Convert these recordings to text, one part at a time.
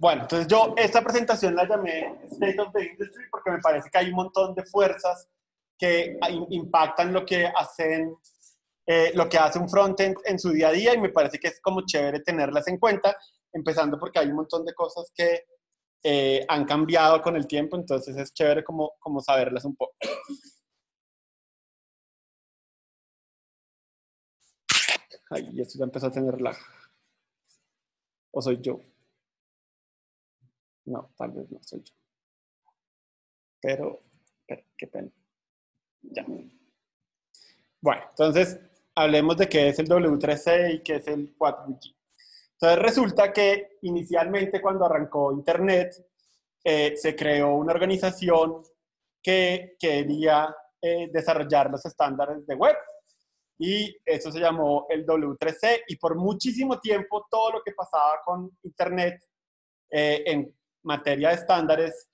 Bueno, entonces yo esta presentación la llamé State of the Industry porque me parece que hay un montón de fuerzas que impactan lo que hace un frontend en su día a día, y me parece que es como chévere tenerlas en cuenta, empezando porque hay un montón de cosas que han cambiado con el tiempo, entonces es chévere como saberlas un poco. Ay, esto ya empezó a tener lag. ¿O soy yo? No, tal vez no soy yo. Pero qué pena. Ya. Bueno, entonces hablemos de qué es el W3C y qué es el Quad-VG. Entonces resulta que inicialmente cuando arrancó Internet se creó una organización que quería desarrollar los estándares de web, y eso se llamó el W3C, y por muchísimo tiempo todo lo que pasaba con Internet en materia de estándares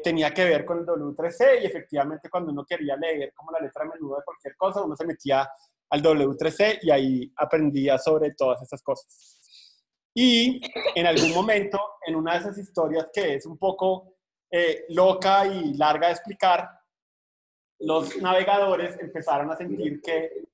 tenía que ver con el W3C, y efectivamente cuando uno quería leer como la letra menuda de cualquier cosa, uno se metía al W3C y ahí aprendía sobre todas esas cosas. Y en algún momento, en una de esas historias que es un poco loca y larga de explicar, los navegadores empezaron a sentir que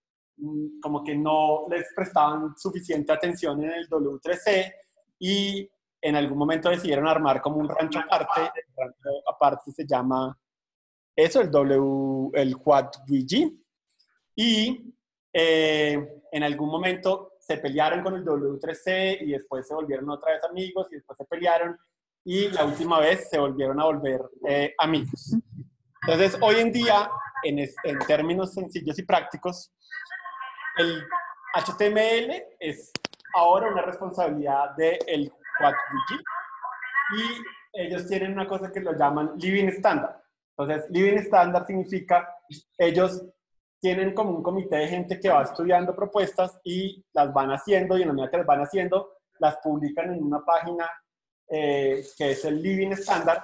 como que no les prestaban suficiente atención en el W3C, y en algún momento decidieron armar como un rancho aparte. El rancho aparte se llama eso, el Quad-VG. Y en algún momento se pelearon con el W3C y después se volvieron otra vez amigos y después se pelearon y la última vez se volvieron a volver amigos. Entonces, hoy en día, en términos sencillos y prácticos, el HTML es ahora una responsabilidad del Quad-VG, y ellos tienen una cosa que lo llaman Living Standard. Entonces, Living Standard significa ellos tienen como un comité de gente que va estudiando propuestas y las van haciendo, y en la medida que las van haciendo, las publican en una página que es el Living Standard,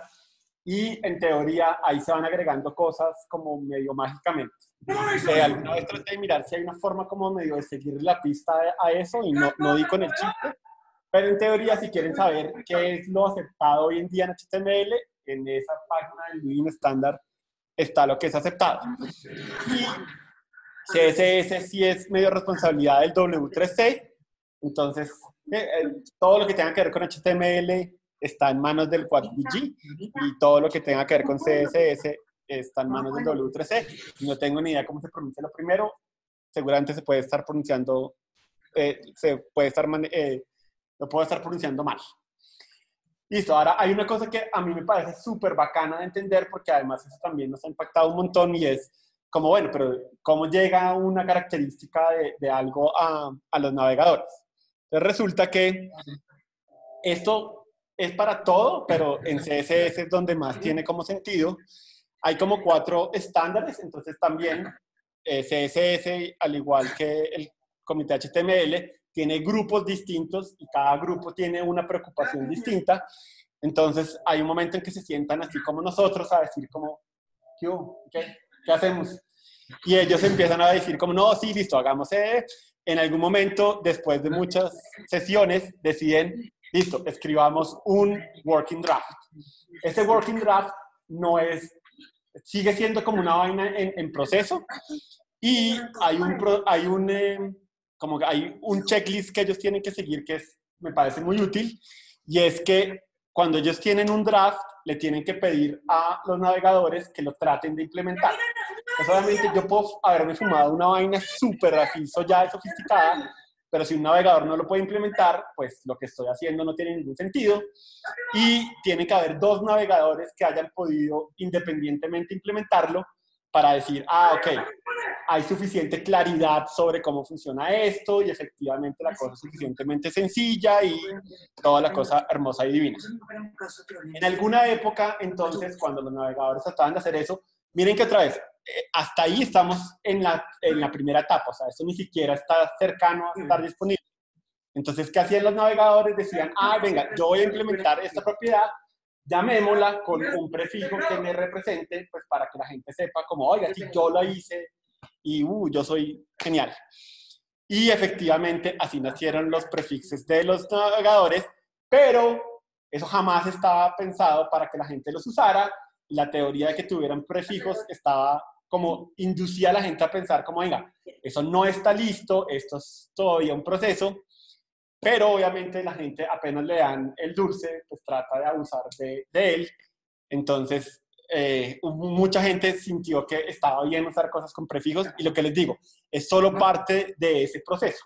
y en teoría ahí se van agregando cosas como medio mágicamente. Alguna vez traté de mirar si hay una forma como medio de seguir la pista a eso, y no di con el chiste, pero en teoría, si quieren saber qué es lo aceptado hoy en día en HTML, en esa página del Living Standard está lo que es aceptado. Y CSS sí es medio responsabilidad del W3C, entonces todo lo que tenga que ver con HTML está en manos del Quad-VG, y todo lo que tenga que ver con CSS está en manos del W3C. No tengo ni idea cómo se pronuncia lo primero, seguramente se puede estar pronunciando, lo puedo estar pronunciando mal. Listo, ahora hay una cosa que a mí me parece súper bacana de entender, porque además eso también nos ha impactado un montón, y es como, bueno, pero ¿cómo llega una característica de algo a los navegadores? Entonces resulta que esto es para todo, pero en CSS es donde más tiene como sentido. Hay como 4 estándares, entonces también CSS, al igual que el comité HTML, tiene grupos distintos y cada grupo tiene una preocupación distinta. Entonces hay un momento en que se sientan así como nosotros a decir como, ¿qué hacemos? Y ellos empiezan a decir como, no, sí, listo, hagamos. En algún momento, después de muchas sesiones, deciden, listo, escribamos un working draft. Ese working draft no es, sigue siendo como una vaina en proceso, y hay un checklist que ellos tienen que seguir que me parece muy útil, y es que cuando ellos tienen un draft, le tienen que pedir a los navegadores que lo traten de implementar. Pues obviamente yo puedo haberme fumado una vaina súper así, ya y sofisticada, pero si un navegador no lo puede implementar, pues lo que estoy haciendo no tiene ningún sentido, y tiene que haber 2 navegadores que hayan podido independientemente implementarlo para decir, ok, hay suficiente claridad sobre cómo funciona esto, y efectivamente la cosa es suficientemente sencilla y toda la cosa hermosa y divina. En alguna época, entonces, cuando los navegadores trataban de hacer eso, miren que otra vez, hasta ahí estamos en la primera etapa, o sea, esto ni siquiera está cercano a estar disponible. Entonces, ¿qué hacían los navegadores? Decían, venga, yo voy a implementar esta propiedad, llamémosla con un prefijo que me represente, pues para que la gente sepa como, oiga, si yo la hice y yo soy genial. Y efectivamente así nacieron los prefixes de los navegadores, pero eso jamás estaba pensado para que la gente los usara. La teoría de que tuvieran prefijos estaba como inducía a la gente a pensar como, venga, eso no está listo, esto es todavía un proceso, pero obviamente la gente apenas le dan el dulce, pues trata de abusar de él. Entonces, mucha gente sintió que estaba bien usar cosas con prefijos y lo que les digo, es solo parte de ese proceso.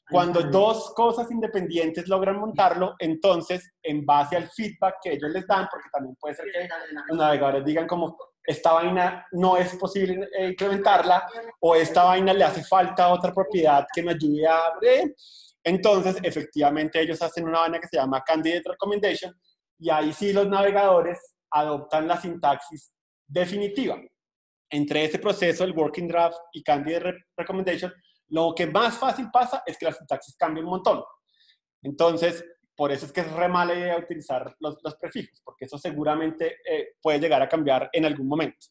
Cuando dos cosas independientes logran montarlo, entonces, en base al feedback que ellos les dan, porque también puede ser que los navegadores digan como, esta vaina no es posible implementarla, o esta vaina le hace falta otra propiedad que me ayude a... entonces, efectivamente, ellos hacen una vaina que se llama Candidate Recommendation, y ahí sí los navegadores adoptan la sintaxis definitiva. Entre ese proceso, el Working Draft y Candidate Recommendation, lo que más fácil pasa es que la sintaxis cambia un montón. Entonces, por eso es que es re mala idea utilizar los prefijos, porque eso seguramente puede llegar a cambiar en algún momento.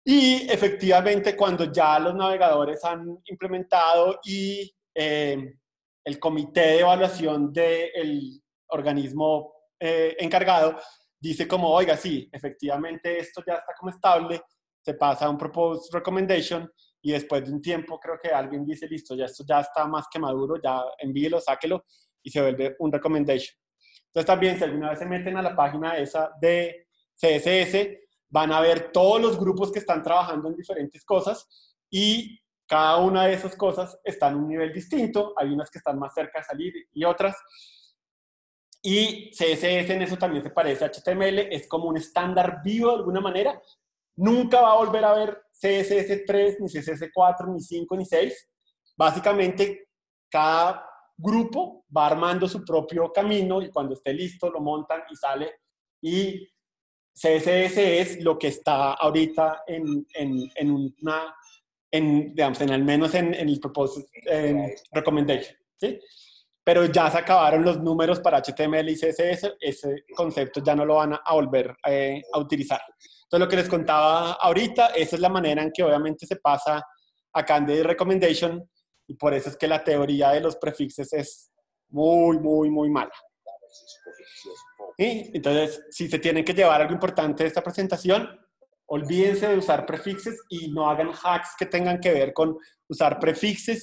Y efectivamente, cuando ya los navegadores han implementado y el comité de evaluación del organismo encargado dice como, oiga, sí, efectivamente esto ya está como estable, se pasa a un Proposed Recommendation y después de un tiempo creo que alguien dice, listo, ya esto ya está más que maduro, ya envíelo, sáquelo y se vuelve un Recommendation. Entonces también si alguna vez se meten a la página esa de CSS, van a ver todos los grupos que están trabajando en diferentes cosas y cada una de esas cosas está en un nivel distinto. Hay unas que están más cerca de salir y otras. Y CSS en eso también se parece a HTML, es como un estándar vivo de alguna manera. Nunca va a volver a ver CSS 3, ni CSS 4, ni 5, ni 6. Básicamente, cada grupo va armando su propio camino y cuando esté listo lo montan y sale. Y CSS es lo que está ahorita digamos, al menos en el Proposed Recommendation, ¿sí? Pero ya se acabaron los números para HTML y CSS, ese concepto ya no lo van a volver a utilizar. Entonces, lo que les contaba ahorita, esa es la manera en que obviamente se pasa a Candidate Recommendation y por eso es que la teoría de los prefixes es muy, muy, muy mala. ¿Sí? Entonces, si se tienen que llevar algo importante de esta presentación, olvídense de usar prefixes y no hagan hacks que tengan que ver con usar prefixes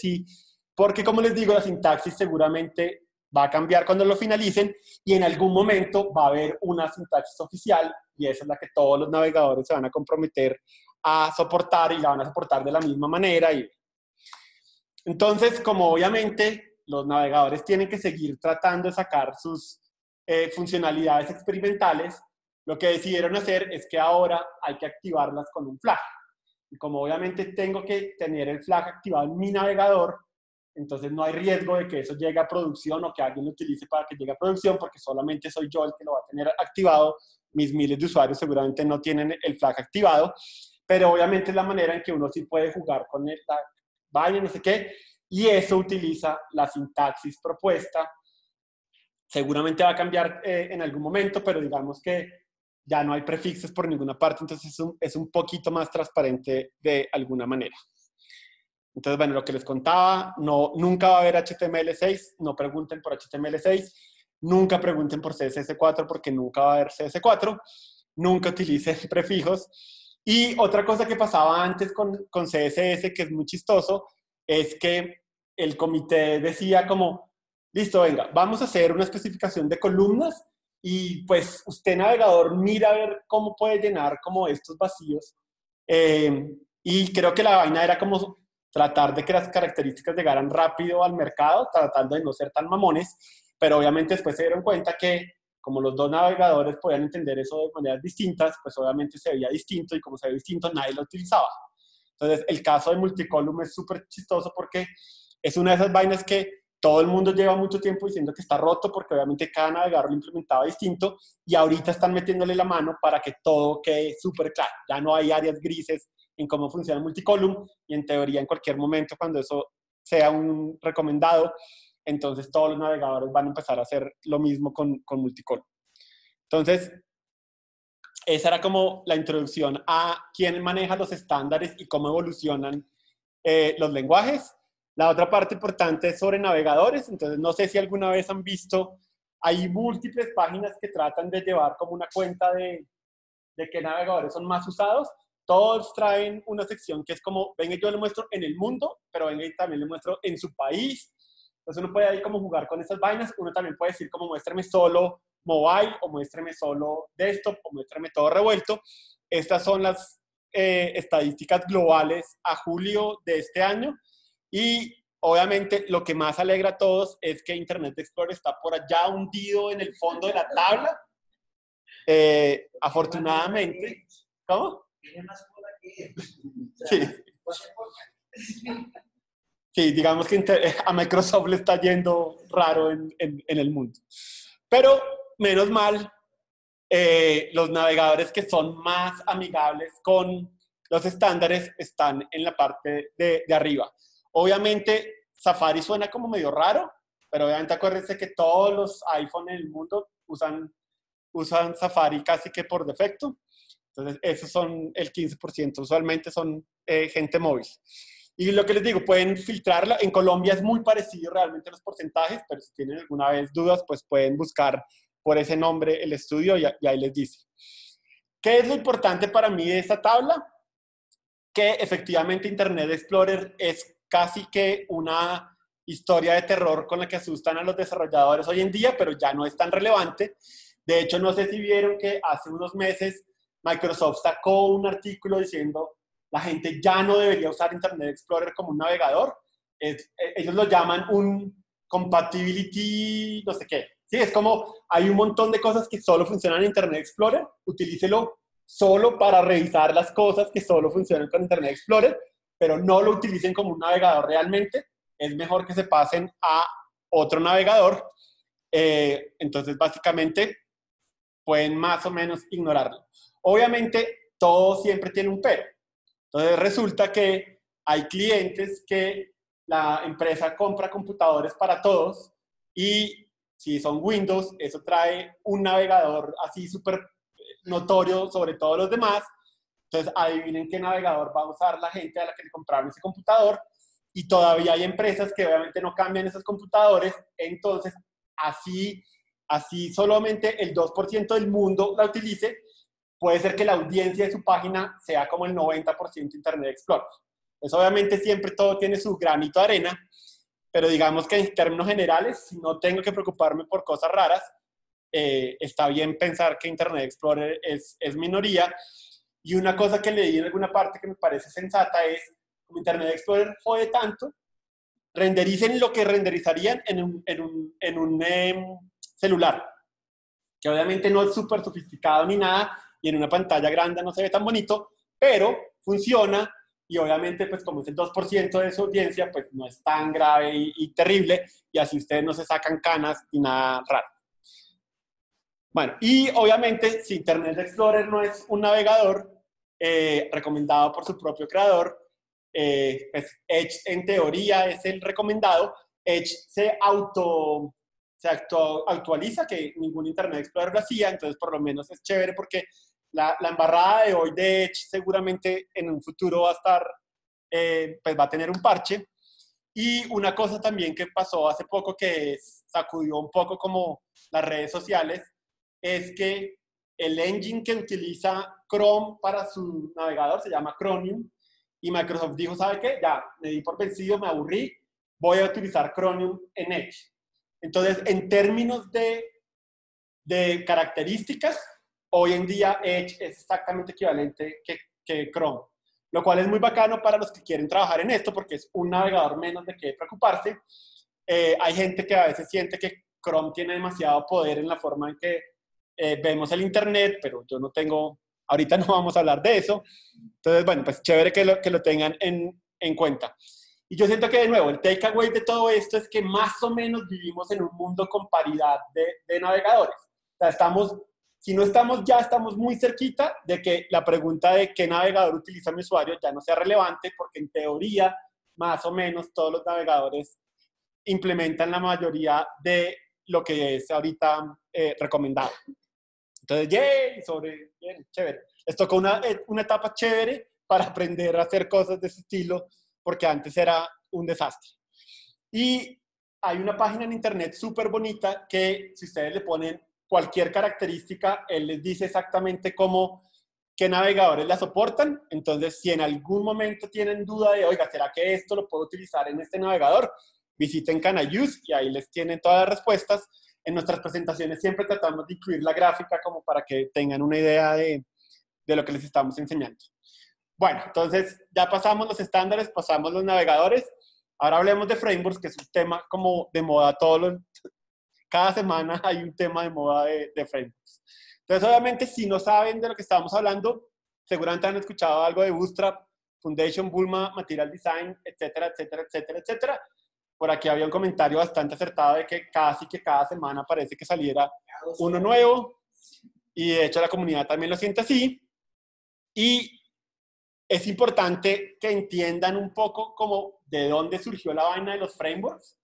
porque, como les digo, la sintaxis seguramente va a cambiar cuando lo finalicen y en algún momento va a haber una sintaxis oficial y esa es la que todos los navegadores se van a comprometer a soportar y la van a soportar de la misma manera. Entonces, como obviamente los navegadores tienen que seguir tratando de sacar sus funcionalidades experimentales, lo que decidieron hacer es que ahora hay que activarlas con un flag. Y como obviamente tengo que tener el flag activado en mi navegador, entonces no hay riesgo de que eso llegue a producción o que alguien lo utilice para que llegue a producción, porque solamente soy yo el que lo va a tener activado. Mis miles de usuarios seguramente no tienen el flag activado, pero obviamente es la manera en que uno sí puede jugar con la vaina, no sé qué, y eso utiliza la sintaxis propuesta. Seguramente va a cambiar en algún momento, pero digamos que ya no hay prefixes por ninguna parte, entonces es un poquito más transparente de alguna manera. Entonces, bueno, lo que les contaba, nunca va a haber HTML6, no pregunten por HTML6, nunca pregunten por CSS4 porque nunca va a haber CS4, nunca utilicen prefijos. Y otra cosa que pasaba antes con CSS, que es muy chistoso, es que el comité decía como, listo, venga, vamos a hacer una especificación de columnas y pues usted, navegador, mira a ver cómo puede llenar como estos vacíos. Y creo que la vaina era como tratar de que las características llegaran rápido al mercado, tratando de no ser tan mamones, pero obviamente después se dieron cuenta que como los dos navegadores podían entender eso de maneras distintas, pues obviamente se veía distinto y como se ve distinto nadie lo utilizaba. Entonces el caso de Multicolumn es súper chistoso porque es una de esas vainas que todo el mundo lleva mucho tiempo diciendo que está roto porque obviamente cada navegador lo implementaba distinto y ahorita están metiéndole la mano para que todo quede súper claro. Ya no hay áreas grises en cómo funciona Multicolumn y en teoría en cualquier momento cuando eso sea un recomendado, entonces todos los navegadores van a empezar a hacer lo mismo con Multicolumn. Entonces, esa era como la introducción a quién maneja los estándares y cómo evolucionan los lenguajes. La otra parte importante es sobre navegadores, entonces no sé si alguna vez han visto, hay múltiples páginas que tratan de llevar como una cuenta de qué navegadores son más usados. Todos traen una sección que es como, venga, yo le muestro en el mundo, pero venga y también le muestro en su país. Entonces uno puede ahí como jugar con esas vainas. Uno también puede decir como muéstrame solo mobile, o muéstrame solo desktop, o muéstrame todo revuelto. Estas son las estadísticas globales a julio de este año. Y obviamente lo que más alegra a todos es que Internet Explorer está por allá hundido en el fondo de la tabla. Afortunadamente. ¿Cómo? Tiene más cola que él. Sí. Sí, digamos que a Microsoft le está yendo raro en el mundo. Pero, menos mal, los navegadores que son más amigables con los estándares están en la parte de arriba. Obviamente, Safari suena como medio raro, pero obviamente acuérdense que todos los iPhone en el mundo usan Safari casi que por defecto. Entonces, esos son el 15%. Usualmente son gente móvil. Y lo que les digo, pueden filtrarla. En Colombia es muy parecido realmente los porcentajes, pero si tienen alguna vez dudas, pues pueden buscar por ese nombre el estudio y ahí les dice. ¿Qué es lo importante para mí de esta tabla? Que efectivamente Internet Explorer es casi que una historia de terror con la que asustan a los desarrolladores hoy en día, pero ya no es tan relevante. De hecho, no sé si vieron que hace unos meses Microsoft sacó un artículo diciendo la gente ya no debería usar Internet Explorer como un navegador. Ellos lo llaman un compatibility, no sé qué. Sí, es como hay un montón de cosas que solo funcionan en Internet Explorer, utilícelo solo para revisar las cosas que solo funcionan con Internet Explorer, pero no lo utilicen como un navegador realmente. Es mejor que se pasen a otro navegador. Entonces, básicamente, pueden más o menos ignorarlo. Obviamente, todo siempre tiene un pero. Entonces, resulta que hay clientes que la empresa compra computadores para todos y si son Windows, eso trae un navegador así súper notorio sobre todos los demás. Entonces, adivinen qué navegador va a usar la gente a la que le compraron ese computador. Y todavía hay empresas que obviamente no cambian esos computadores. Entonces, así solamente el 2% del mundo la utilice, puede ser que la audiencia de su página sea como el 90% Internet Explorer. Pues obviamente siempre todo tiene su granito de arena, pero digamos que en términos generales, si no tengo que preocuparme por cosas raras, está bien pensar que Internet Explorer es minoría. Y una cosa que leí en alguna parte que me parece sensata es, como Internet Explorer jode tanto, rendericen lo que renderizarían en un celular, que obviamente no es súper sofisticado ni nada, y en una pantalla grande no se ve tan bonito, pero funciona, y obviamente pues como es el 2% de su audiencia, pues no es tan grave y terrible, y así ustedes no se sacan canas ni nada raro. Bueno, y obviamente si Internet Explorer no es un navegador recomendado por su propio creador, pues Edge en teoría es el recomendado. Edge se actualiza, que ningún Internet Explorer lo hacía, entonces por lo menos es chévere porque la embarrada de hoy de Edge seguramente en un futuro va a estar, pues va a tener un parche. Y una cosa también que pasó hace poco que sacudió un poco como las redes sociales es que el engine que utiliza Chrome para su navegador se llama Chromium y Microsoft dijo, ¿sabe qué? Ya, me di por vencido, me aburrí, voy a utilizar Chromium en Edge. Entonces, en términos de características, hoy en día Edge es exactamente equivalente que Chrome, lo cual es muy bacano para los que quieren trabajar en esto porque es un navegador menos de qué preocuparse. Hay gente que a veces siente que Chrome tiene demasiado poder en la forma en que vemos el Internet, pero yo no tengo, ahorita no vamos a hablar de eso. Entonces, bueno, pues chévere que lo tengan en cuenta. Y yo siento que, de nuevo, el takeaway de todo esto es que más o menos vivimos en un mundo con paridad de navegadores. O sea, si no estamos ya, estamos muy cerquita de que la pregunta de qué navegador utiliza mi usuario ya no sea relevante, porque en teoría, más o menos, todos los navegadores implementan la mayoría de lo que es ahorita recomendado. Entonces, yay, bien, chévere. Les tocó una etapa chévere para aprender a hacer cosas de ese estilo, porque antes era un desastre. Y hay una página en internet súper bonita que si ustedes le ponen cualquier característica, él les dice exactamente qué navegadores la soportan. Entonces, si en algún momento tienen duda de, oiga, ¿será que esto lo puedo utilizar en este navegador? Visiten Can I Use y ahí les tienen todas las respuestas. En nuestras presentaciones siempre tratamos de incluir la gráfica como para que tengan una idea de lo que les estamos enseñando. Bueno, entonces ya pasamos los estándares, pasamos los navegadores. Ahora hablemos de frameworks, que es un tema como de moda. Cada semana hay un tema de moda de frameworks. Entonces, obviamente, si no saben de lo que estamos hablando, seguramente han escuchado algo de Bootstrap, Foundation, Bulma, Material Design, etcétera, etcétera, etcétera, etcétera. Por aquí había un comentario bastante acertado de que casi que cada semana parece que saliera uno nuevo. Y de hecho la comunidad también lo siente así. Y es importante que entiendan un poco como de dónde surgió la vaina de los frameworks,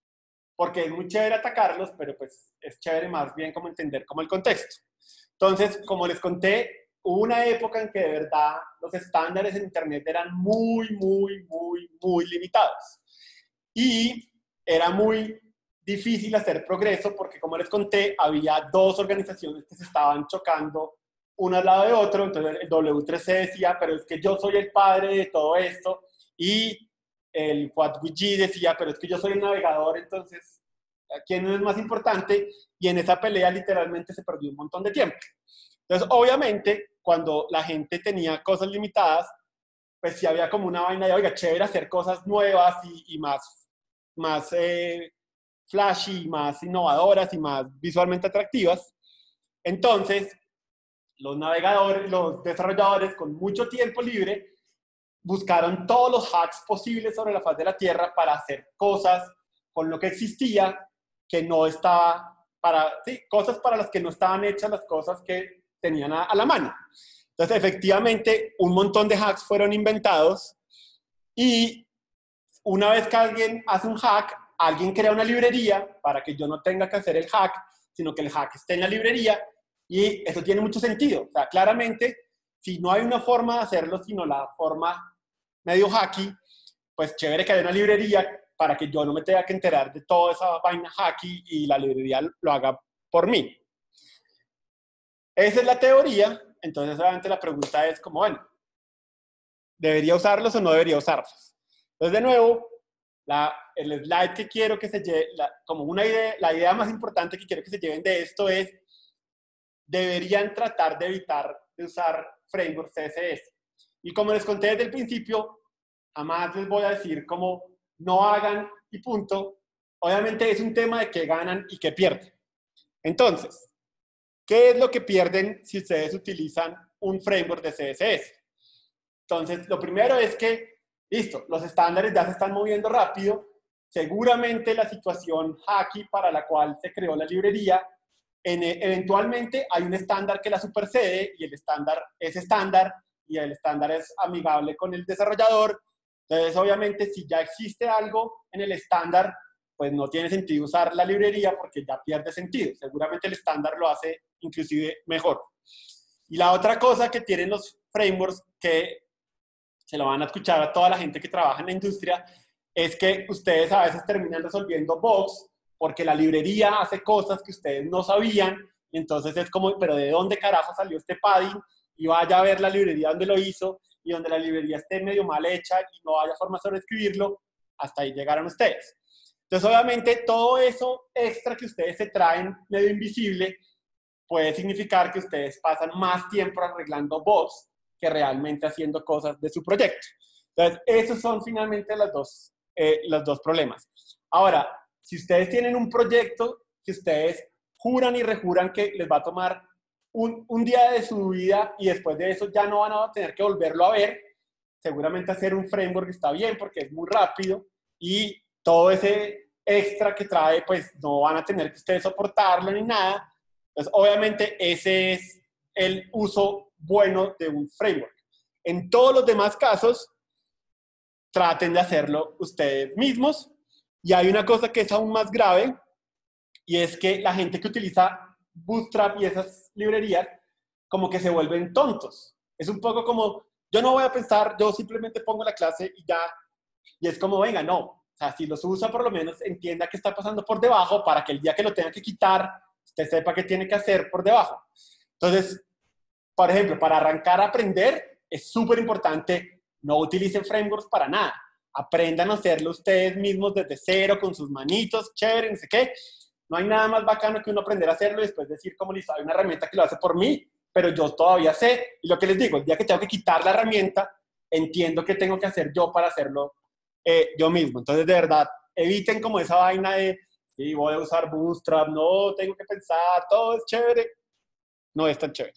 porque es muy chévere atacarlos, pero pues es chévere más bien como entender como el contexto. Entonces, como les conté, hubo una época en que de verdad los estándares en Internet eran muy, muy, muy, muy limitados. Y era muy difícil hacer progreso porque, como les conté, había dos organizaciones que se estaban chocando uno al lado de otro. Entonces el W3C decía, pero es que yo soy el padre de todo esto, y el WhatWG decía, pero es que yo soy el navegador, entonces, ¿quién es más importante? Y en esa pelea literalmente se perdió un montón de tiempo. Entonces, obviamente, cuando la gente tenía cosas limitadas, pues sí había como una vaina de, oiga, chévere hacer cosas nuevas y más flashy, más innovadoras y más visualmente atractivas. Entonces, los navegadores, los desarrolladores con mucho tiempo libre buscaron todos los hacks posibles sobre la faz de la Tierra para hacer cosas con lo que existía que no estaba cosas para las que no estaban hechas las cosas que tenían a la mano. Entonces, efectivamente, un montón de hacks fueron inventados y una vez que alguien hace un hack, alguien crea una librería para que yo no tenga que hacer el hack, sino que el hack esté en la librería. Y eso tiene mucho sentido. O sea, claramente, si no hay una forma de hacerlo, sino la forma medio hacky, pues chévere que haya una librería para que yo no me tenga que enterar de toda esa vaina hacky y la librería lo haga por mí. Esa es la teoría. Entonces, obviamente, la pregunta es como, bueno, ¿debería usarlos o no debería usarlos? Entonces, de nuevo, el slide que quiero que se lleve, como una idea, la idea más importante que quiero que se lleven de esto es, deberían tratar de evitar de usar frameworks CSS. Y como les conté desde el principio, jamás les voy a decir como no hagan y punto. Obviamente es un tema de qué ganan y qué pierden. Entonces, ¿qué es lo que pierden si ustedes utilizan un framework de CSS? Entonces, lo primero es que, listo, los estándares ya se están moviendo rápido. Seguramente la situación hacky para la cual se creó la librería, eventualmente hay un estándar que la supersede y el estándar es estándar y el estándar es amigable con el desarrollador. Entonces, obviamente, si ya existe algo en el estándar, pues no tiene sentido usar la librería porque ya pierde sentido. Seguramente el estándar lo hace inclusive mejor. Y la otra cosa que tienen los frameworks, que se lo van a escuchar a toda la gente que trabaja en la industria, es que ustedes a veces terminan resolviendo bugs porque la librería hace cosas que ustedes no sabían, y entonces es como, pero ¿de dónde carajo salió este padding? Y vaya a ver la librería donde lo hizo, y donde la librería esté medio mal hecha y no haya forma de sobreescribirlo, hasta ahí llegaron ustedes. Entonces, obviamente, todo eso extra que ustedes se traen medio invisible puede significar que ustedes pasan más tiempo arreglando bugs que realmente haciendo cosas de su proyecto. Entonces, esos son finalmente los dos problemas. Ahora, si ustedes tienen un proyecto que ustedes juran y rejuran que les va a tomar un día de su vida y después de eso ya no van a tener que volverlo a ver, seguramente hacer un framework está bien porque es muy rápido y todo ese extra que trae, pues no van a tener que ustedes soportarlo ni nada. Entonces, obviamente, ese es el uso bueno de un framework. En todos los demás casos, traten de hacerlo ustedes mismos. Y hay una cosa que es aún más grave, y es que la gente que utiliza Bootstrap y esas librerías, como que se vuelven tontos. Es un poco como, yo no voy a pensar, yo simplemente pongo la clase y ya. Y es como, venga, no. O sea, si los usa, por lo menos entienda qué está pasando por debajo para que el día que lo tenga que quitar, usted sepa qué tiene que hacer por debajo. Entonces, por ejemplo, para arrancar a aprender, es súper importante, no utilicen frameworks para nada. Aprendan a hacerlo ustedes mismos desde cero, con sus manitos, chévere, no sé qué. No hay nada más bacano que uno aprender a hacerlo y después decir, como listo, hay una herramienta que lo hace por mí, pero yo todavía sé. Y lo que les digo, el día que tengo que quitar la herramienta, entiendo qué tengo que hacer yo para hacerlo yo mismo. Entonces, de verdad, eviten como esa vaina de, sí, voy a usar Bootstrap, no, tengo que pensar, todo es chévere. No es tan chévere.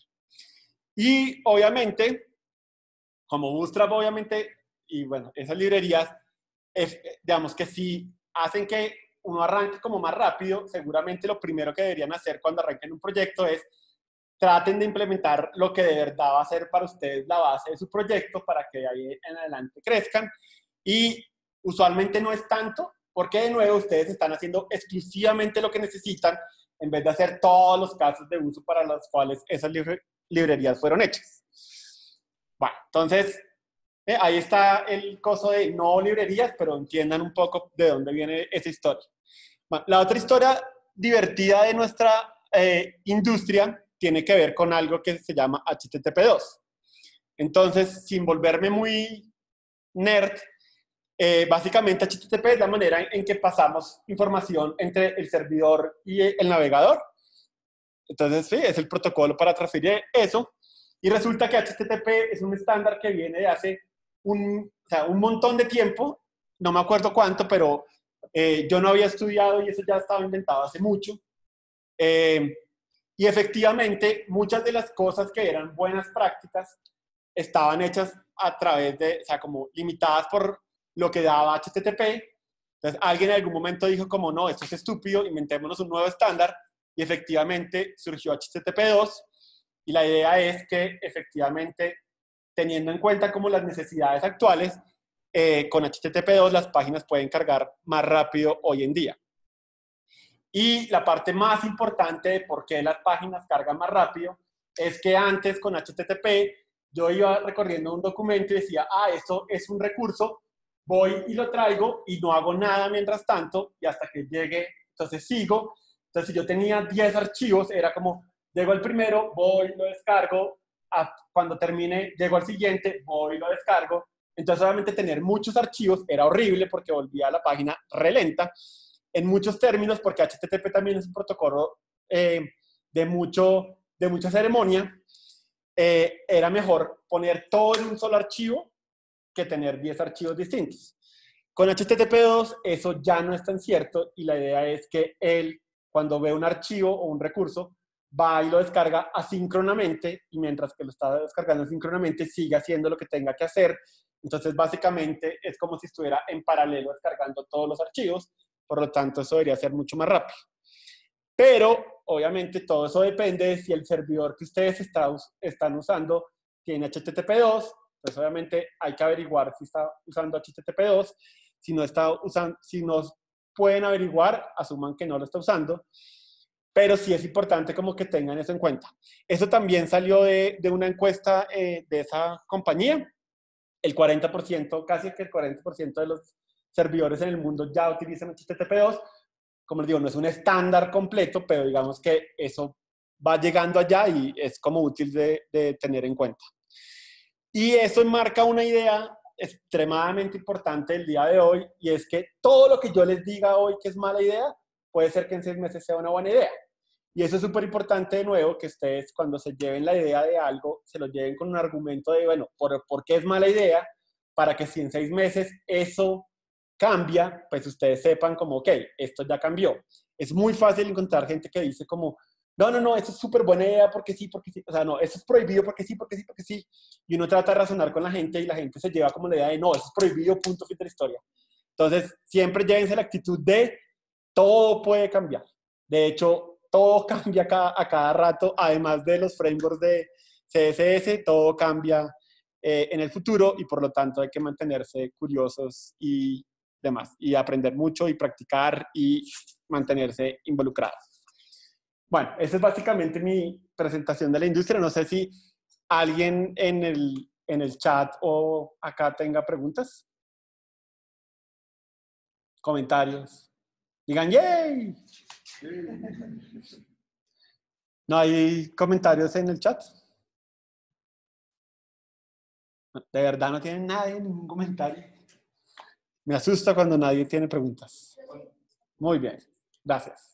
Y obviamente, como Bootstrap, obviamente, y bueno, esas librerías, digamos que si hacen que uno arranque como más rápido, seguramente lo primero que deberían hacer cuando arranquen un proyecto es traten de implementar lo que de verdad va a ser para ustedes la base de su proyecto para que de ahí en adelante crezcan. Y usualmente no es tanto, porque de nuevo ustedes están haciendo exclusivamente lo que necesitan en vez de hacer todos los casos de uso para los cuales esas librerías fueron hechas. Bueno, entonces ahí está el coso de no librerías, pero entiendan un poco de dónde viene esa historia. Bueno, la otra historia divertida de nuestra industria tiene que ver con algo que se llama HTTP2. Entonces, sin volverme muy nerd, básicamente HTTP es la manera en que pasamos información entre el servidor y el navegador. Entonces, sí, es el protocolo para transferir eso. Y resulta que HTTP es un estándar que viene de hace un montón de tiempo, no me acuerdo cuánto, pero yo no había estudiado y eso ya estaba inventado hace mucho. Y efectivamente, muchas de las cosas que eran buenas prácticas estaban hechas a través de, o sea, como limitadas por lo que daba HTTP. Entonces, alguien en algún momento dijo como, no, esto es estúpido, inventémonos un nuevo estándar. Y efectivamente surgió HTTP2. Y la idea es que efectivamente, teniendo en cuenta como las necesidades actuales, con HTTP2 las páginas pueden cargar más rápido hoy en día. Y la parte más importante de por qué las páginas cargan más rápido es que antes con HTTP yo iba recorriendo un documento y decía, esto es un recurso, voy y lo traigo y no hago nada mientras tanto y hasta que llegue, entonces sigo. Entonces si yo tenía 10 archivos, era como, llego al primero, voy, lo descargo, cuando termine, llego al siguiente, voy y lo descargo. Entonces obviamente tener muchos archivos era horrible porque volvía a la página relenta en muchos términos, porque HTTP también es un protocolo de mucha ceremonia. Era mejor poner todo en un solo archivo que tener 10 archivos distintos. Con HTTP2 eso ya no es tan cierto y la idea es que él, cuando ve un archivo o un recurso, va y lo descarga asíncronamente y mientras que lo está descargando asíncronamente sigue haciendo lo que tenga que hacer. Entonces básicamente es como si estuviera en paralelo descargando todos los archivos, por lo tanto eso debería ser mucho más rápido. Pero obviamente todo eso depende de si el servidor que ustedes están usando tiene HTTP2, pues obviamente hay que averiguar si está usando HTTP2. Si no está usando, si no pueden averiguar, asuman que no lo está usando. Pero sí es importante como que tengan eso en cuenta. Eso también salió de una encuesta de esa compañía. El 40%, casi que el 40% de los servidores en el mundo ya utilizan HTTP2. Como les digo, no es un estándar completo, pero digamos que eso va llegando allá y es como útil de tener en cuenta. Y eso enmarca una idea extremadamente importante del día de hoy, y es que todo lo que yo les diga hoy que es mala idea, puede ser que en 6 meses sea una buena idea. Y eso es súper importante de nuevo, que ustedes cuando se lleven la idea de algo, se lo lleven con un argumento de, bueno, ¿por qué es mala idea? Para que si en 6 meses eso cambia, pues ustedes sepan como, ok, esto ya cambió. Es muy fácil encontrar gente que dice como, no, esto es súper buena idea porque sí, o sea, no, esto es prohibido porque sí, porque sí, porque sí. Y uno trata de razonar con la gente y la gente se lleva como la idea de, no, eso es prohibido, punto, fin de la historia. Entonces, siempre llévense la actitud de, todo puede cambiar. De hecho, todo cambia a cada rato, además de los frameworks de CSS, todo cambia en el futuro y por lo tanto hay que mantenerse curiosos y demás, y aprender mucho y practicar y mantenerse involucrados. Bueno, esa es básicamente mi presentación de la industria. No sé si alguien en el chat o acá tenga preguntas. comentarios. Digan ¡yay! ¿No hay comentarios en el chat? De verdad no tienen nadie, ningún comentario. Me asusta cuando nadie tiene preguntas. Muy bien, gracias.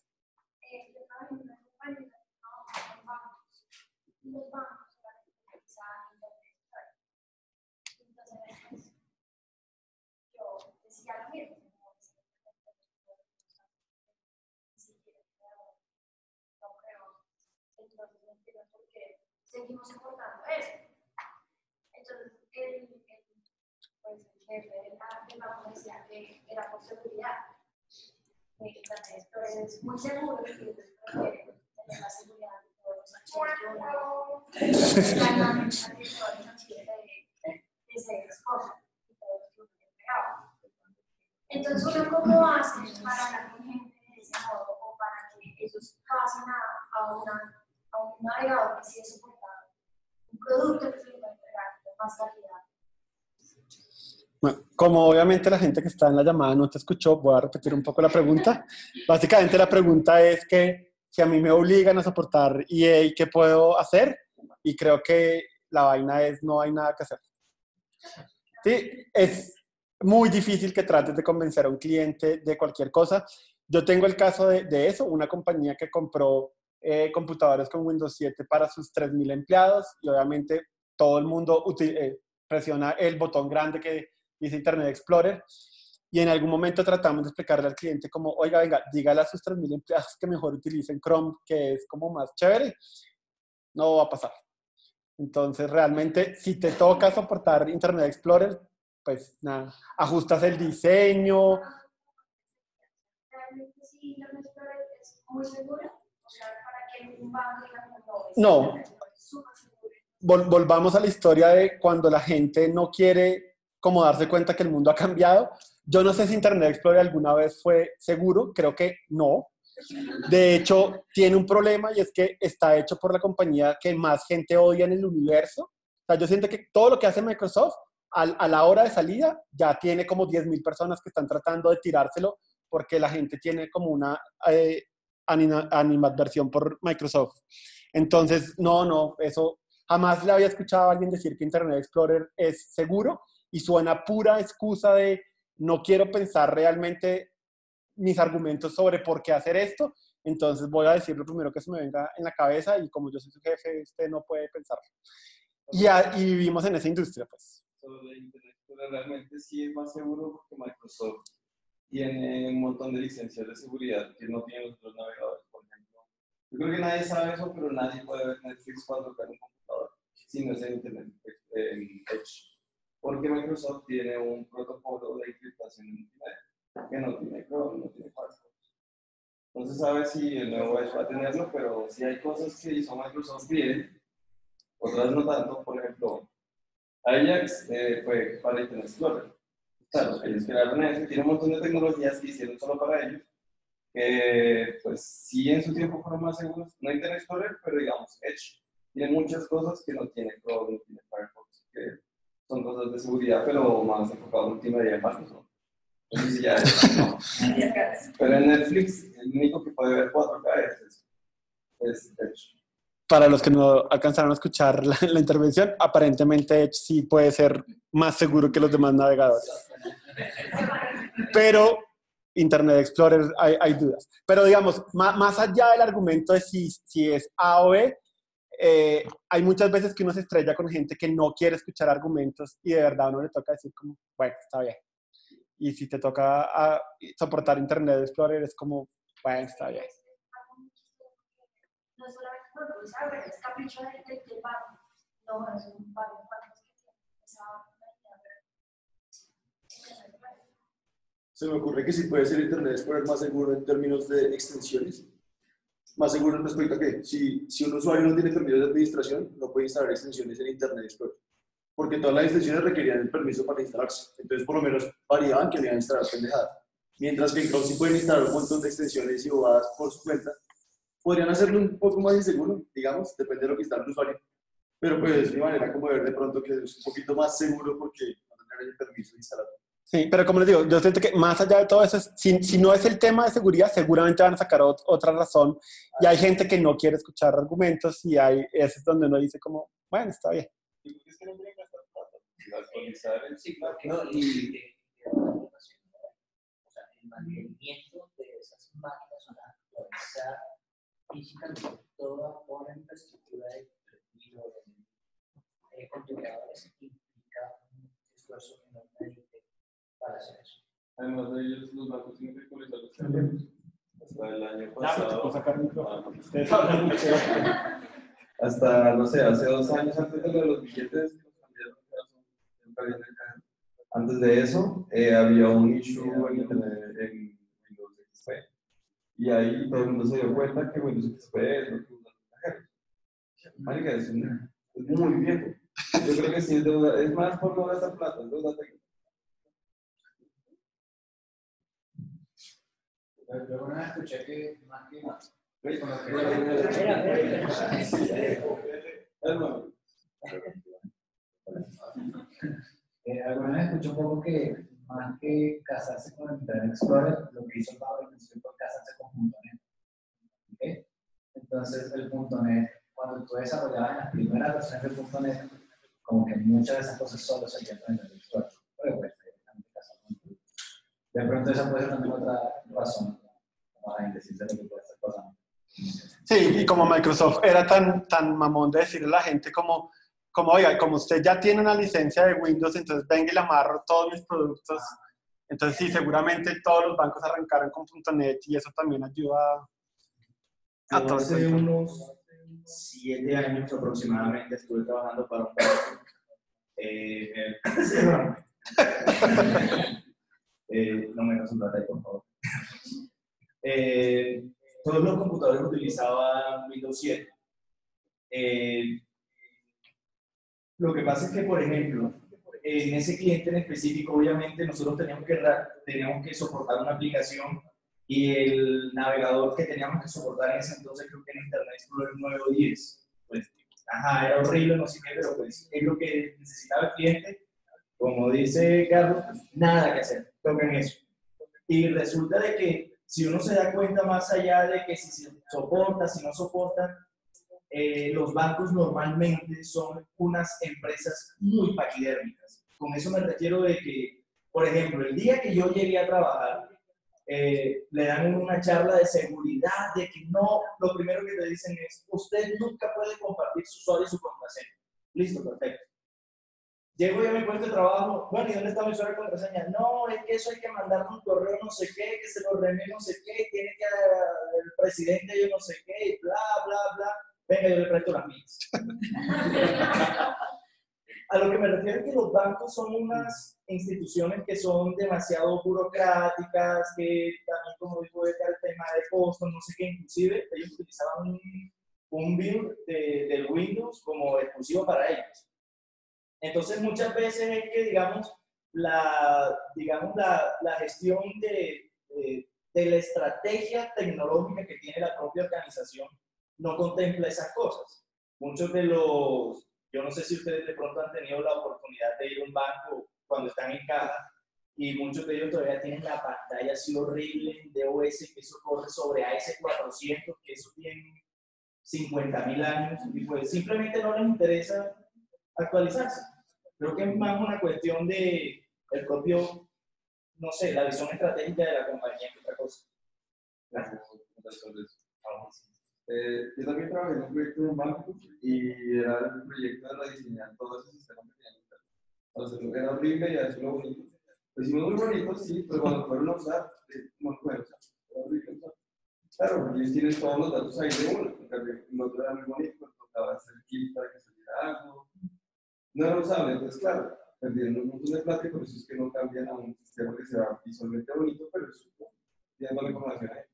Seguimos soportando eso. Entonces, pues, el jefe del banco decía que era por seguridad. Esto es muy seguro y entonces prefiere tener la seguridad de todos los archivos que de ser esposa y todo lo que uno le pegaba. Entonces, ¿uno cómo hace para hablar con gente de ese modo o para que ellos pasen a un navegador que sí es soportado? Un producto que se le va a entregar con más calidad. Bueno, como obviamente la gente que está en la llamada no te escuchó, voy a repetir un poco la pregunta. Básicamente la pregunta es que si a mí me obligan a soportar EA, ¿qué puedo hacer? Y creo que la vaina es no hay nada que hacer. Sí, es muy difícil que trates de convencer a un cliente de cualquier cosa. Yo tengo el caso de eso, una compañía que compró computadores con Windows 7 para sus 3.000 empleados y obviamente todo el mundo presiona el botón grande que dice Internet Explorer y en algún momento tratamos de explicarle al cliente como, oiga, venga, dígale a sus 3.000 empleados que mejor utilicen Chrome, que es como más chévere. No va a pasar. Entonces, realmente, si te toca soportar Internet Explorer, pues nada, ajustas el diseño. ¿Realmente sí Internet Explorer es muy seguro? O sea, para que un banco diga no. Volvamos a la historia de cuando la gente no quiere como darse cuenta que el mundo ha cambiado. Yo no sé si Internet Explorer alguna vez fue seguro, creo que no. De hecho, tiene un problema y es que está hecho por la compañía que más gente odia en el universo. O sea, yo siento que todo lo que hace Microsoft a la hora de salida ya tiene como 10.000 personas que están tratando de tirárselo porque la gente tiene como una animadversión por Microsoft. Entonces, no, eso jamás le había escuchado a alguien decir que Internet Explorer es seguro y suena pura excusa de no quiero pensar realmente mis argumentos sobre por qué hacer esto, entonces voy a decir lo primero que se me venga en la cabeza y como yo soy su jefe, usted no puede pensar. Y vivimos en esa industria, pues. Sobre Internet, pero realmente sí es más seguro porque Microsoft tiene un montón de licencias de seguridad que no tienen los otros navegadores, por ejemplo. Yo creo que nadie sabe eso, pero nadie puede ver Netflix 4K en un computador si no es en Internet, en Edge. Porque Microsoft tiene un protocolo de encriptación en Internet que no tiene Chrome, no tiene Firefox. No se sabe si el nuevo Edge va a tenerlo, pero sí hay cosas que hizo Microsoft bien, otras no tanto. Por ejemplo, Ajax fue para Internet Explorer. Claro, ellos crearon eso, tiene un montón de tecnologías que hicieron solo para ellos, que pues sí en su tiempo fueron más seguros, no Internet Explorer, pero digamos Edge tiene muchas cosas que no tiene Chrome, no tiene Firefox, que son cosas de seguridad, pero más enfocado en multimedia y Microsoft. Entonces ya no. Pero en Netflix el único que puede ver 4K es Edge. Para los que no alcanzaron a escuchar la intervención, aparentemente Edge sí puede ser más seguro que los demás navegadores. Pero Internet Explorer hay dudas. Pero digamos, más allá del argumento de si es A o B, hay muchas veces que uno se estrella con gente que no quiere escuchar argumentos y de verdad uno le toca decir como, bueno, está bien. Y si te toca soportar Internet Explorer es como, bueno, está bien. No es solamente porque es capricho del banco. No, es un banco que tiene esa Se me ocurre que sí puede ser Internet Explorer más seguro en términos de extensiones. Más seguro respecto a que si un usuario no tiene permiso de administración, no puede instalar extensiones en Internet Explorer. Porque todas las extensiones requerían el permiso para instalarse. Entonces, por lo menos, variaban que no iban a instalar pendejadas. Mientras que en Chrome sí pueden instalar un montón de extensiones y bobadas por su cuenta. Podrían hacerlo un poco más inseguro, digamos, depende de lo que instale el usuario. Pero pues es mi manera como de ver de pronto que es un poquito más seguro porque no tendrán el permiso de instalar. Sí, pero como les digo, yo siento que más allá de todo eso, si no es el tema de seguridad, seguramente van a sacar otra razón. Y hay gente que no quiere escuchar argumentos y ese es donde uno dice como, bueno, está bien. ¿Y por qué es que no quieren gastar plata? Actualizar el Sí, claro que ciclo. no, y o sea, el mantenimiento de esas máquinas, o sea, actualizar físicamente toda la infraestructura de computadores implica un esfuerzo enorme para hacer eso. Además de ellos, los bancos tienen que actualizar los teléfonos. Hasta el año Ya, pero te puedo pasado. sacar el micrófono. Ustedes hablan mucho. Hasta, no sé, hace 2 años antes de lo de los billetes que los cambiaron, antes de eso, había un issue en Windows XP. Y ahí todo el mundo se dio cuenta que Windows XP es lo que usan los cajeros. Marica, es muy viejo. Yo creo que sí es deuda, es más por no gastar plata, es deuda técnica. Yo una vez escuché que más que alguna vez escuché un poco que más que casarse con el Internet Explorer, lo que hizo Pablo fue casarse con .NET. ¿Okay? Entonces, el .NET, cuando tú desarrollabas las primeras versiones de .NET, como que muchas de esas cosas solo se hacían con el Internet Explorer. Pero pues, de pronto esa puede ser también otra razón para indecirse de lo que puede estar pasando. Sí, y como Microsoft era tan mamón de decirle a la gente como oiga, como usted ya tiene una licencia de Windows, entonces venga y le amarro todos mis productos. Entonces sí, seguramente todos los bancos arrancaron con .NET y eso también ayuda a todo Hace eso. unos 7 años aproximadamente estuve trabajando para un banco. No me das un plata ahí, por favor. Todos los computadores utilizaban Windows 7. Lo que pasa es que, por ejemplo, en ese cliente en específico, obviamente, nosotros teníamos que soportar una aplicación y el navegador que teníamos que soportar en ese entonces, creo que era Internet Explorer 9 o 10. Pues, era horrible, no sé qué, pero pues es lo que necesitaba el cliente. Como dice Carlos, pues, nada que hacer, toquen eso. Y resulta de que si uno se da cuenta más allá de que si se soporta, si no soporta, los bancos normalmente son unas empresas muy paquidérmicas. Con eso me refiero de que, por ejemplo, el día que yo llegué a trabajar, le dan una charla de seguridad, de que no, lo primero que te dicen es, usted nunca puede compartir su usuario y su contraseña. Listo, perfecto. Llego yo a mi puesto de trabajo, bueno, ¿y dónde está mi usuario y contraseña? No, es que eso hay que mandar un correo no sé qué, que se lo remee no sé qué, tiene que el presidente yo no sé qué, y bla, bla, bla. Venga, yo le presto las mías. A lo que me refiero es que los bancos son unas instituciones que son demasiado burocráticas, que también, como dijo Edgar, el tema de costos, no sé qué, inclusive ellos utilizaban un build del Windows como exclusivo para ellos. Entonces, muchas veces es que, digamos, la gestión de la estrategia tecnológica que tiene la propia organización no contempla esas cosas. Muchos de los, yo no sé si ustedes de pronto han tenido la oportunidad de ir a un banco cuando están en caja, y muchos de ellos todavía tienen la pantalla así horrible de OS, que eso corre sobre AS400, que eso tiene 50.000 años, y pues simplemente no les interesa actualizarse. Creo que es más una cuestión de el propio, no sé, la visión estratégica de la compañía que otra cosa. Gracias. Yo también trabajé en un proyecto de un banco y era el proyecto de rediseñar todo ese sistema que tenían. Entonces, era horrible y eso lo bonito. Lo hicimos muy bonito, sí, pero cuando fueron a usar, no lo pueden usar. Era horrible usar. Claro, porque ellos tienen todos los datos ahí de uno. El otro era muy bonito, pero tocaba hacer clic para que saliera algo. No era usable, entonces, claro, perdieron un montón de plata y por eso es que no cambian a un sistema que sea visualmente bonito, pero es tiene la información ahí.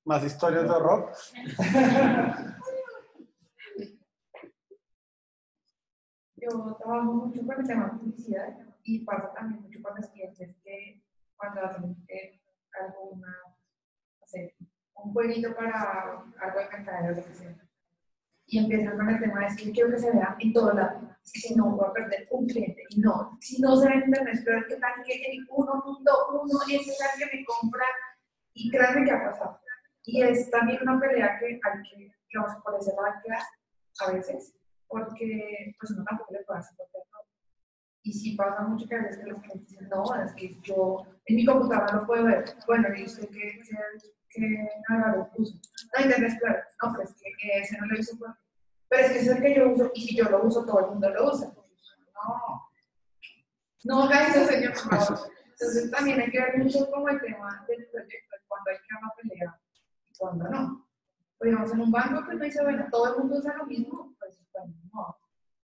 Más historias de horror. Yo trabajo mucho con el tema de publicidad y pasa también mucho con los clientes que cuando hacen no sé, un jueguito para algo de mercadeo, lo que sea. y empiezan con el tema de es que quiero que se vea en todo lado. Es que si no, voy a perder un cliente. Y no, si no se ve en internet, espero que tal que el 1.1 ese tal que me compra. Y créanme que ha pasado. Y es también una pelea que hay que, digamos, por ese lado hay que dar a veces, porque pues uno tampoco le puede hacer todo. Y sí pasa mucho que a veces los clientes dicen, no, es que yo en mi computadora no puedo ver. Bueno, y usted que navegador uso. No, internet, claro. No, pero es que ese no lo uso por. Pero es que ese es el que yo uso, y si yo lo uso, todo el mundo lo usa. No haga eso, señor, por favor. Entonces también hay que ver mucho como el tema del proyecto, de cuándo hay que dar una pelea y cuándo no. Pues digamos, en un banco pues me dice, bueno, todo el mundo usa lo mismo, pues bueno, no.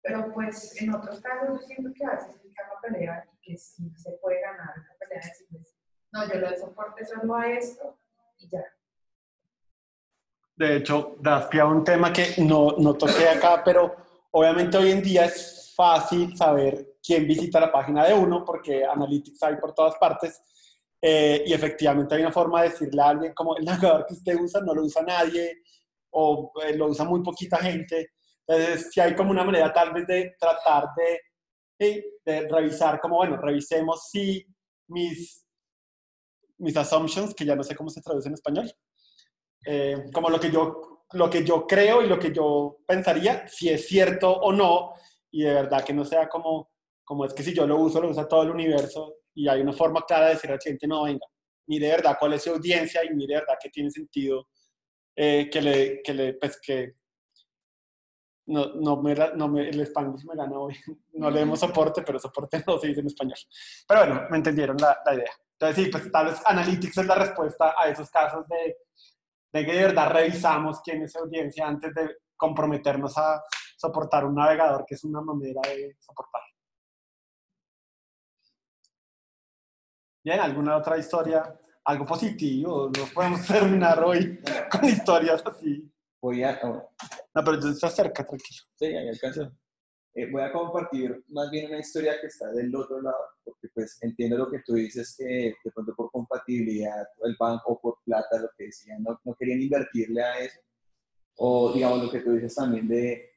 Pero pues en otros casos yo siento que a veces hay que dar una pelea y que sí se puede ganar esa pelea de decirles, no, yo le doy soporte solo a esto y ya. De hecho, das pie a un tema que no toqué acá, pero obviamente hoy en día es fácil saber quién visita la página de uno porque Analytics hay por todas partes y efectivamente hay una forma de decirle a alguien como el navegador que usted usa no lo usa nadie o lo usa muy poquita gente. Entonces, si hay como una manera tal vez de tratar de revisar, como bueno, revisemos si mis assumptions, que ya no sé cómo se traduce en español, como lo que yo creo y lo que yo pensaría, si es cierto o no, y de verdad que no sea como es que si yo lo usa todo el universo, y hay una forma clara de decir al cliente, no, venga, mire de verdad cuál es su audiencia y mire de verdad que tiene sentido pues que el Spanglish me gana hoy, no leemos soporte, pero soporte no se dice en español. Pero bueno, me entendieron la idea. Entonces sí, pues tal vez Analytics es la respuesta a esos casos de que de verdad revisamos quién es audiencia antes de comprometernos a soportar un navegador que es una manera de soportar. Bien, ¿alguna otra historia? Algo positivo, no podemos terminar hoy con historias así. Voy a, No, pero entonces está cerca, tranquilo. sí, ahí alcanzo. Voy a compartir más bien una historia que está del otro lado, porque pues entiendo lo que tú dices, que de pronto por compatibilidad, el banco por plata, lo que decían, no querían invertirle a eso, o digamos lo que tú dices también de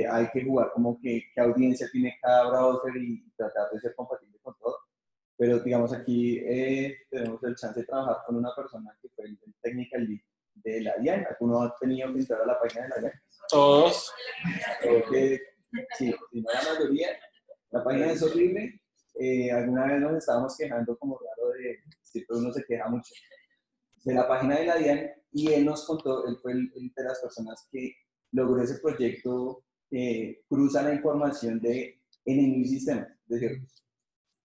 hay que jugar como que qué audiencia tiene cada browser y tratar de ser compatible con todo. Pero digamos aquí tenemos el chance de trabajar con una persona que fue el technical lead de la DIAN. ¿Alguno ha tenido que entrar a la página de la DIAN? Todos. Creo que sí, si no la mayoría. La página es horrible. Alguna vez nos estábamos quejando como raro de, siempre uno se queja mucho, de la página de la DIAN, y él nos contó, él fue de las personas que logró ese proyecto que cruza la información de en sistema. Es decir,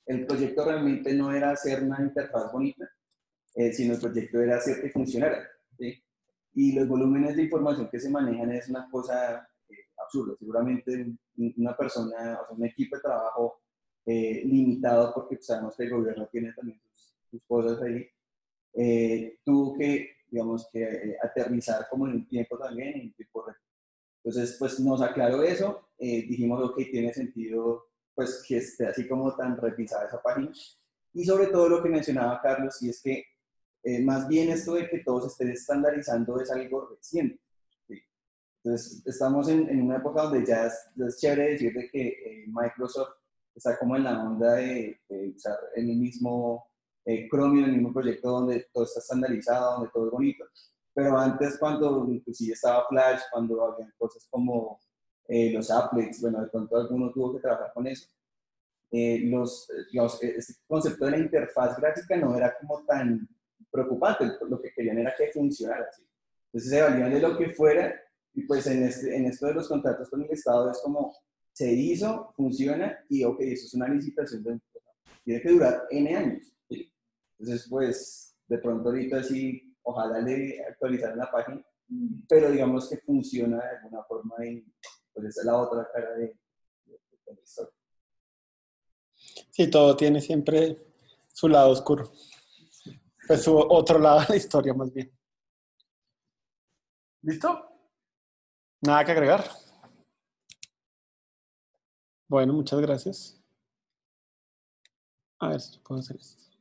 el proyecto realmente no era hacer una interfaz bonita, sino el proyecto era hacer que funcionara, ¿sí? Y los volúmenes de información que se manejan es una cosa absurda. Seguramente una persona, o sea, un equipo de trabajo limitado, porque sabemos que el gobierno tiene también sus cosas ahí, tuvo que, digamos, que aterrizar como en un tiempo también, en un tiempo real. Entonces, pues nos aclaró eso, dijimos, ok, tiene sentido pues que esté así como tan revisada esa página. Y sobre todo lo que mencionaba Carlos, y es que más bien esto de que todos estén estandarizando es algo reciente. ¿Sí? Entonces, estamos en una época donde ya es chévere decir de que Microsoft está como en la onda de usar el mismo Chromium, el mismo proyecto donde todo está estandarizado, donde todo es bonito. Pero antes, cuando inclusive estaba Flash, cuando había cosas como los applets, bueno, de pronto alguno tuvo que trabajar con eso. Este concepto de la interfaz gráfica no era como tan preocupante, lo que querían era que funcionara así. Entonces se valían de lo que fuera, y pues en esto de los contratos con el Estado es como, se hizo, funciona, y ok, eso es una licitación, tiene que durar N años. ¿Sí? Entonces pues de pronto ahorita sí, ojalá le actualizaran la página, pero digamos que funciona de alguna forma, y pues esa es la otra cara de la historia. Sí, todo tiene siempre su lado oscuro. Pues su otro lado de la historia, más bien. ¿Listo? Nada que agregar. Bueno, muchas gracias. A ver si puedo hacer esto.